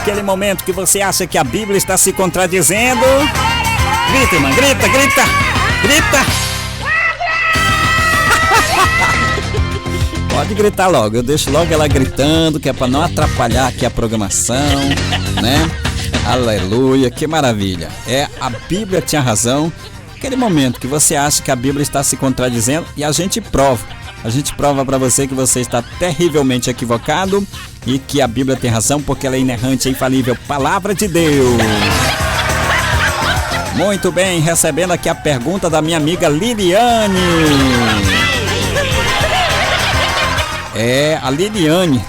Aquele momento que você acha que a Bíblia está se contradizendo. Grita, irmã, grita, grita, grita. Pode gritar logo, eu deixo logo ela gritando, que é para não atrapalhar aqui a programação, né? Aleluia, que maravilha. A Bíblia tinha razão. Aquele momento que você acha que a Bíblia está se contradizendo e a gente prova. A gente prova para você que você está terrivelmente equivocado e que a Bíblia tem razão porque ela é inerrante e infalível. Palavra de Deus. Muito bem, recebendo aqui a pergunta da minha amiga Liliane. A Liliane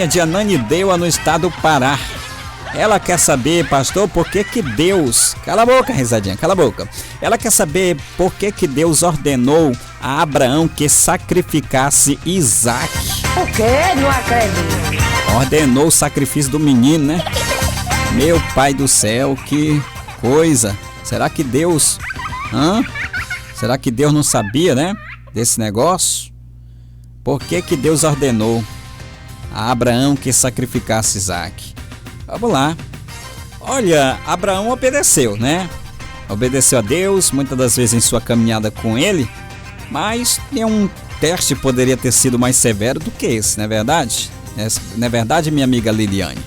é de Ananindeua, no estado do Pará. Ela quer saber, pastor, por que Deus... Cala a boca, risadinha, cala a boca. Ela quer saber por que Deus ordenou a Abraão que sacrificasse Isaac. O quê? Não acredito. Ordenou o sacrifício do menino, né? Meu pai do céu, que coisa. Será que Deus... Será que Deus não sabia, né? Desse negócio? Por que Deus ordenou a Abraão que sacrificasse Isaac? Vamos lá. Olha, Abraão obedeceu, né? Obedeceu a Deus, muitas das vezes em sua caminhada com ele, mas nenhum teste poderia ter sido mais severo do que esse, não é verdade? Não é verdade, minha amiga Liliane?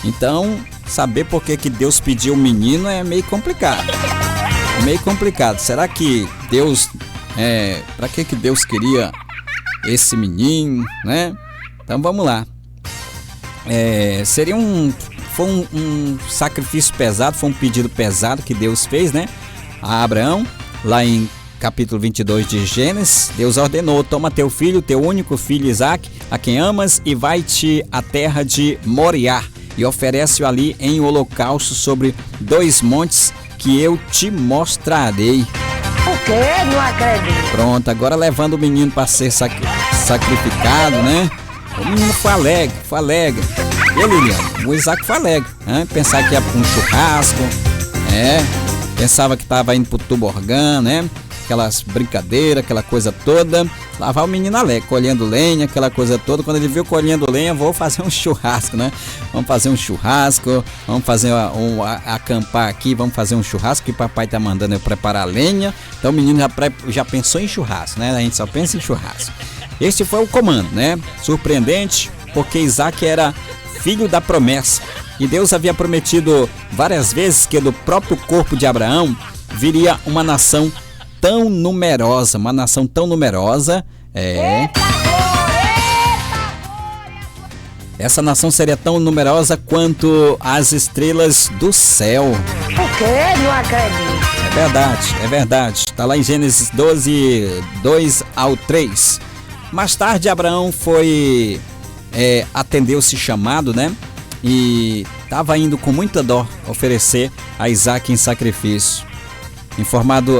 Então, saber por que Deus pediu o menino é meio complicado. Será que Deus... para que Deus queria esse menino, né? Então vamos lá. Foi um sacrifício pesado, foi um pedido pesado que Deus fez, né? A Abraão, lá em capítulo 22 de Gênesis, Deus ordenou: toma teu filho, teu único filho Isaac, a quem amas, e vai-te à terra de Moriá, e oferece-o ali em holocausto sobre 2 montes que eu te mostrarei. O quê? Não acredito. Pronto, agora levando o menino para ser sacrificado, né? O menino foi alegre. Liliane, o Isaac foi alegre, né? Pensava que ia para um churrasco, pensava que estava indo pro Tuborgã, né? Aquelas brincadeiras, aquela coisa toda. Lá vai o menino alegre, colhendo lenha, aquela coisa toda. Quando ele viu colhendo lenha, vou fazer um churrasco, né? Vamos fazer um churrasco, vamos fazer acampar aqui, vamos fazer um churrasco que papai tá mandando eu preparar lenha. Então o menino já pensou em churrasco, né? A gente só pensa em churrasco. Este foi o comando, né? Surpreendente, porque Isaac era filho da promessa. E Deus havia prometido várias vezes que do próprio corpo de Abraão viria uma nação tão numerosa. Essa nação seria tão numerosa quanto as estrelas do céu. O quê? Não acredito. É verdade. Está lá em Gênesis 12, 2 ao 3. Mais tarde, Abraão foi atendeu esse chamado, né? E estava indo com muita dó oferecer a Isaac em sacrifício.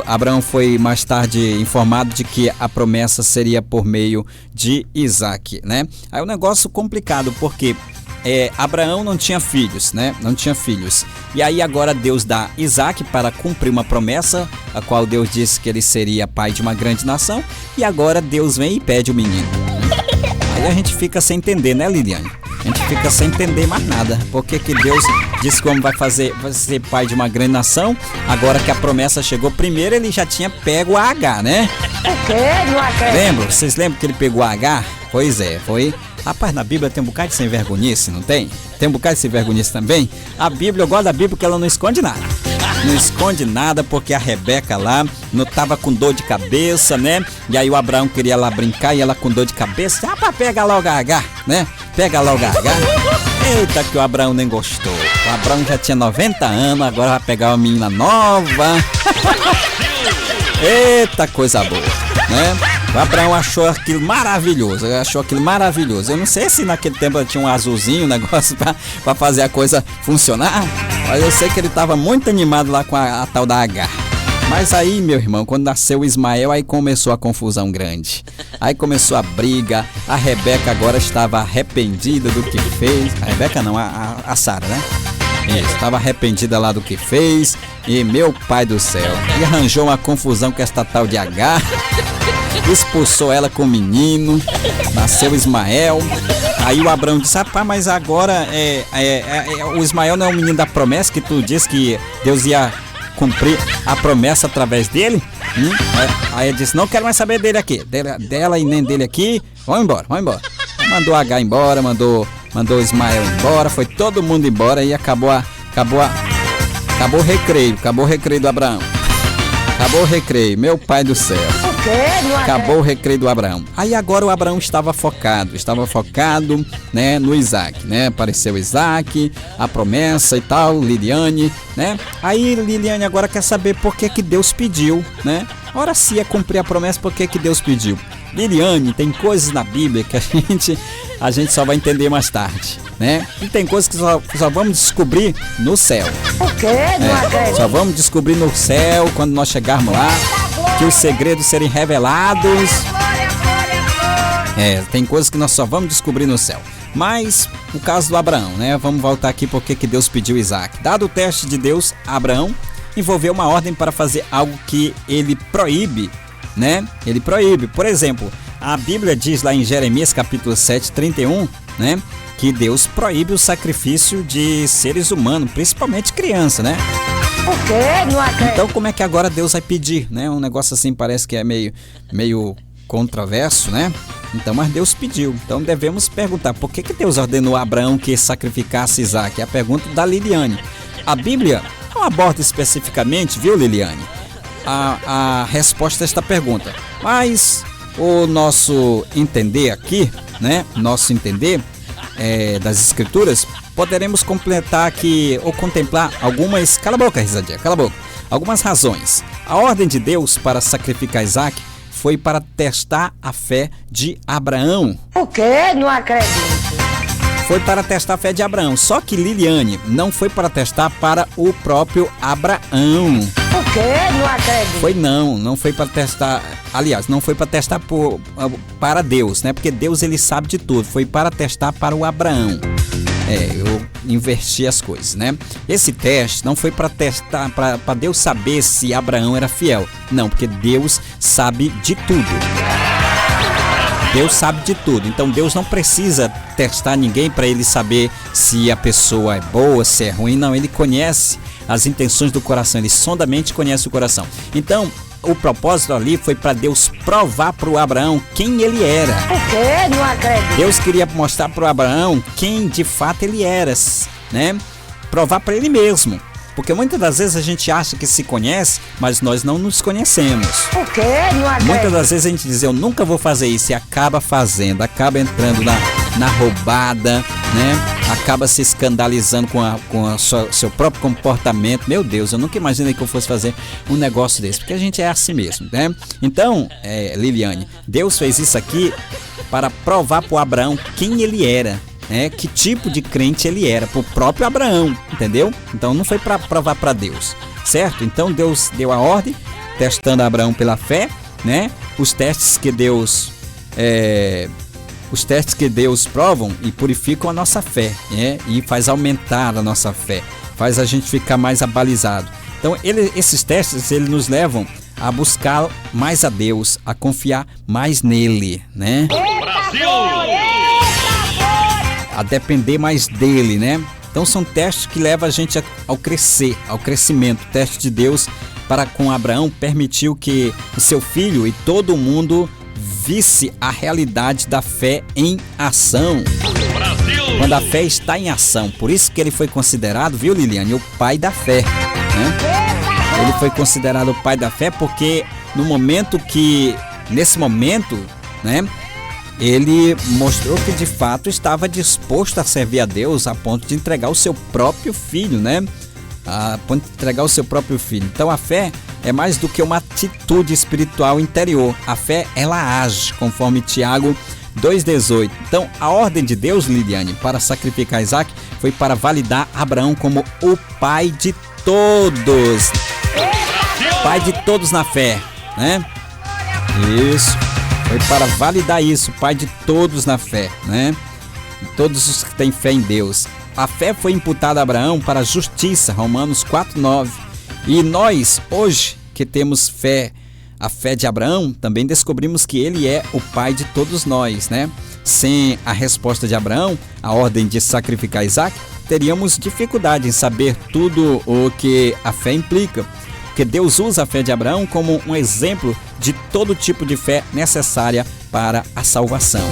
Abraão foi mais tarde informado de que a promessa seria por meio de Isaac, né? Aí um negócio complicado, porque Abraão não tinha filhos, né? E aí agora Deus dá Isaac para cumprir uma promessa, a qual Deus disse que ele seria pai de uma grande nação, e agora Deus vem e pede o menino. Aí a gente fica sem entender, né, Liliane? A gente fica sem entender mais nada. Por que Deus disse como vai ser pai de uma grande nação? Agora que a promessa chegou primeiro, ele já tinha pego a H, né? O quê? Não acredito. Vocês lembram que ele pegou a H? Pois é, foi. Rapaz, na Bíblia tem um bocado de sem vergonhice, não tem? Tem um bocado de sem vergonhice também. A Bíblia, eu gosto da Bíblia porque ela não esconde nada. Não esconde nada, porque a Rebeca lá não tava com dor de cabeça, né? E aí o Abraão queria lá brincar e ela com dor de cabeça. Pega logo a H, né? Pega logo a H. Eita, que o Abraão nem gostou. O Abraão já tinha 90 anos, agora vai pegar uma menina nova. Eita, coisa boa, né? O Abraão achou aquilo maravilhoso. Eu não sei se naquele tempo tinha um azulzinho, um negócio pra fazer a coisa funcionar, mas eu sei que ele estava muito animado lá com a tal da H. Mas aí, meu irmão, quando nasceu o Ismael, aí começou a confusão grande. Aí começou a briga. A Rebeca agora estava arrependida do que fez. A Rebeca não, a Sara, né? Isso, estava arrependida lá do que fez. E meu pai do céu, e arranjou uma confusão com esta tal de H. expulsou ela com o menino, nasceu Ismael. Aí o Abraão disse: rapaz, mas agora o Ismael não é o menino da promessa que tu disse que Deus ia cumprir a promessa através dele? Aí ele disse: não quero mais saber dele aqui, dela e nem dele aqui, vamos embora. Mandou H embora, mandou Ismael embora, foi todo mundo embora e acabou o recreio do Abraão. Acabou o recreio, meu pai do céu. Acabou o recreio do Abraão. Aí agora o Abraão estava focado, né, no Isaac, né? Apareceu Isaac, a promessa e tal, Liliane, né? Aí Liliane agora quer saber por que Deus pediu, né? Ora, se ia cumprir a promessa, por que Deus pediu? Liliane, tem coisas na Bíblia que a gente só vai entender mais tarde, né? E tem coisas que só vamos descobrir no céu. Por quê? Só vamos descobrir no céu quando nós chegarmos lá, que os segredos serem revelados. Tem coisas que nós só vamos descobrir no céu. Mas o caso do Abraão, né? Vamos voltar aqui porque que Deus pediu Isaac. Dado o teste de Deus, Abraão envolveu uma ordem para fazer algo que ele proíbe, né? Ele proíbe. Por exemplo, a Bíblia diz lá em Jeremias capítulo 7, 31, né? Que Deus proíbe o sacrifício de seres humanos, principalmente criança, né? Por quê? Não acredito. Então como é que agora Deus vai pedir, né? Um negócio assim parece que é meio controverso, né? Então, mas Deus pediu. Então devemos perguntar, por que Deus ordenou a Abraão que sacrificasse Isaac? É a pergunta da Liliane. A Bíblia não aborda especificamente, viu, Liliane, a resposta a esta pergunta. Mas o nosso entender aqui, né? Nosso entender das Escrituras, poderemos completar aqui ou contemplar algumas... Cala a boca, risadinha, cala a boca. Algumas razões. A ordem de Deus para sacrificar Isaac foi para testar a fé de Abraão. Por quê? Não acredito. Foi para testar a fé de Abraão. Só que Liliane, não foi para testar para o próprio Abraão. Por quê? Não acredito. Não foi para testar. Aliás, não foi para testar para Deus, né? Porque Deus, ele sabe de tudo. Foi para testar para o Abraão. Eu inverti as coisas, né? Esse teste não foi para testar, para Deus saber se Abraão era fiel. Não, porque Deus sabe de tudo. Deus sabe de tudo. Então Deus não precisa testar ninguém para ele saber se a pessoa é boa, se é ruim. Não, ele conhece as intenções do coração. Ele sondamente conhece o coração. Então, o propósito ali foi para Deus provar para o Abraão quem ele era. Por quê? Não acredito. Deus queria mostrar para o Abraão quem de fato ele era, né? Provar para ele mesmo. Porque muitas das vezes a gente acha que se conhece, mas nós não nos conhecemos. Por quê? Não acredito. Muitas das vezes a gente diz: eu nunca vou fazer isso, e acaba fazendo, acaba entrando na roubada, né? Acaba se escandalizando com o seu próprio comportamento. Meu Deus, eu nunca imaginei que eu fosse fazer um negócio desse, porque a gente é assim mesmo, né? Então, Liliane, Deus fez isso aqui para provar para o Abraão quem ele era. Que tipo de crente ele era, pro próprio Abraão, entendeu? Então não foi para provar para Deus, certo? Então Deus deu a ordem, testando Abraão pela fé, né? Os testes que Deus provam e purificam a nossa fé, né? E faz aumentar a nossa fé, faz a gente ficar mais abalizado. Então esses testes, eles nos levam a buscar mais a Deus, a confiar mais nele, né? A depender mais dele, né? Então são testes que levam a gente ao crescimento. O teste de Deus para com Abraão permitiu que o seu filho e todo mundo visse a realidade da fé em ação. Quando a fé está em ação. Por isso que ele foi considerado, viu, Liliane, o pai da fé, né? Ele foi considerado o pai da fé porque nesse momento, né? Ele mostrou que de fato estava disposto a servir a Deus a ponto de entregar o seu próprio filho, né? A ponto de entregar o seu próprio filho. Então a fé é mais do que uma atitude espiritual interior. A fé, ela age, conforme Tiago 2,18. Então a ordem de Deus, Liliane, para sacrificar Isaac foi para validar Abraão como o pai de todos. Pai de todos na fé, né? Isso. Foi para validar isso, pai de todos na fé, né? Todos os que têm fé em Deus. A fé foi imputada a Abraão para a justiça, Romanos 4,9. E nós, hoje, que temos fé a fé de Abraão, também descobrimos que ele é o pai de todos nós, né? Sem a resposta de Abraão, a ordem de sacrificar Isaac, teríamos dificuldade em saber tudo o que a fé implica. Porque Deus usa a fé de Abraão como um exemplo de todo tipo de fé necessária para a salvação.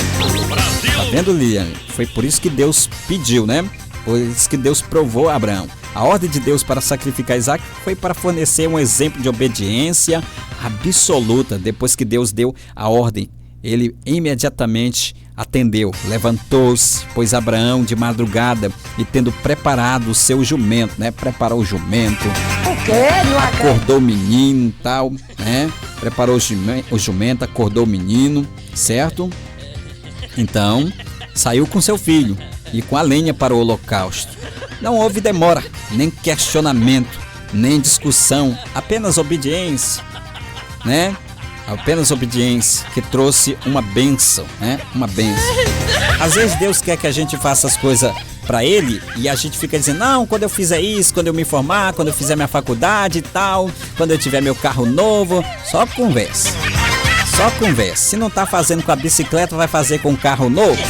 Tá vendo, Liliane? Foi por isso que Deus pediu, né? Por isso que Deus provou a Abraão. A ordem de Deus para sacrificar Isaac foi para fornecer um exemplo de obediência absoluta. Depois que Deus deu a ordem, ele imediatamente atendeu, levantou-se, pôs Abraão de madrugada e tendo preparado o seu jumento, né? Preparou o jumento, acordou o menino e tal, né? Preparou o jumento, acordou o menino, certo? Então, saiu com seu filho e com a lenha para o holocausto. Não houve demora, nem questionamento, nem discussão, apenas obediência, né? Apenas obediência que trouxe uma bênção, né? Uma bênção. Às vezes Deus quer que a gente faça as coisas para Ele e a gente fica dizendo, não, quando eu fizer isso, quando eu me formar, quando eu fizer minha faculdade e tal, quando eu tiver meu carro novo, só conversa. Só conversa. Se não tá fazendo com a bicicleta, vai fazer com um carro novo?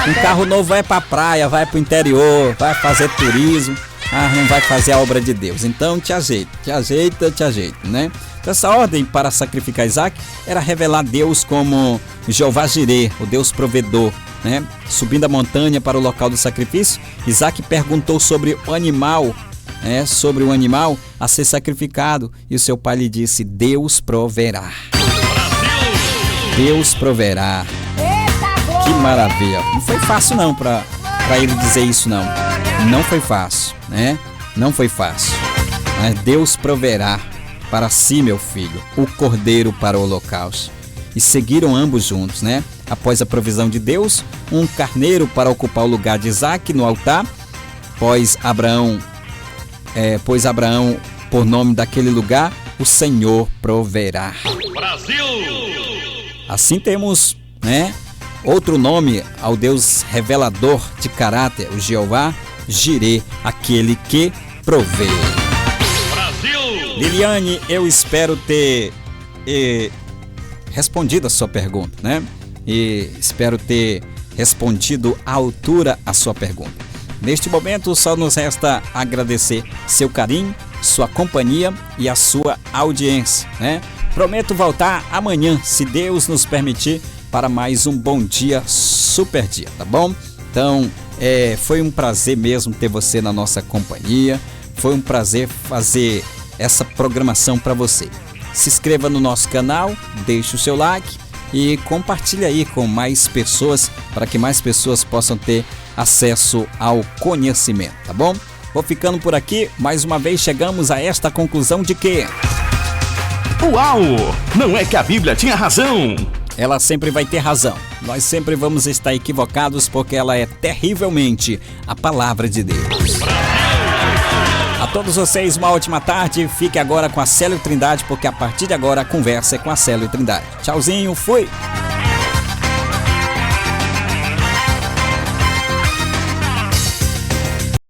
Um carro novo vai pra praia, vai pro interior, vai fazer turismo, não vai fazer a obra de Deus. Então te ajeita, né? Então, essa ordem para sacrificar Isaac era revelar Deus como Jeová Jireh, o Deus provedor, né? Subindo a montanha para o local do sacrifício, Isaac perguntou sobre o animal, sobre o animal a ser sacrificado, e o seu pai lhe disse, Deus proverá. Deus proverá. Que maravilha. Não foi fácil não para ele dizer isso não. Não foi fácil, né? Não foi fácil. Mas Deus proverá para si, meu filho, o cordeiro para o holocausto. E seguiram ambos juntos, né? Após a provisão de Deus, um carneiro para ocupar o lugar de Isaac no altar, pois Abraão, por nome daquele lugar, o Senhor proverá. Brasil! Assim temos, né? Outro nome ao Deus revelador de caráter, o Jeová Jireh, aquele que provê. Brasil! Liliane, eu espero ter respondido a sua pergunta, né? E espero ter respondido à altura a sua pergunta. Neste momento, só nos resta agradecer seu carinho, sua companhia e a sua audiência, né? Prometo voltar amanhã, se Deus nos permitir, para mais um bom dia, super dia, tá bom? Então, foi um prazer mesmo ter você na nossa companhia. Foi um prazer fazer essa programação para você. Se inscreva no nosso canal, deixe o seu like e compartilhe aí com mais pessoas, para que mais pessoas possam ter acesso ao conhecimento, tá bom? Vou ficando por aqui. Mais uma vez chegamos a esta conclusão de que... Uau! Não é que a Bíblia tinha razão? Ela sempre vai ter razão. Nós sempre vamos estar equivocados porque ela é terrivelmente a palavra de Deus. A todos vocês, uma ótima tarde. Fique agora com a Célio Trindade, porque a partir de agora a conversa é com a Célio Trindade. Tchauzinho, fui!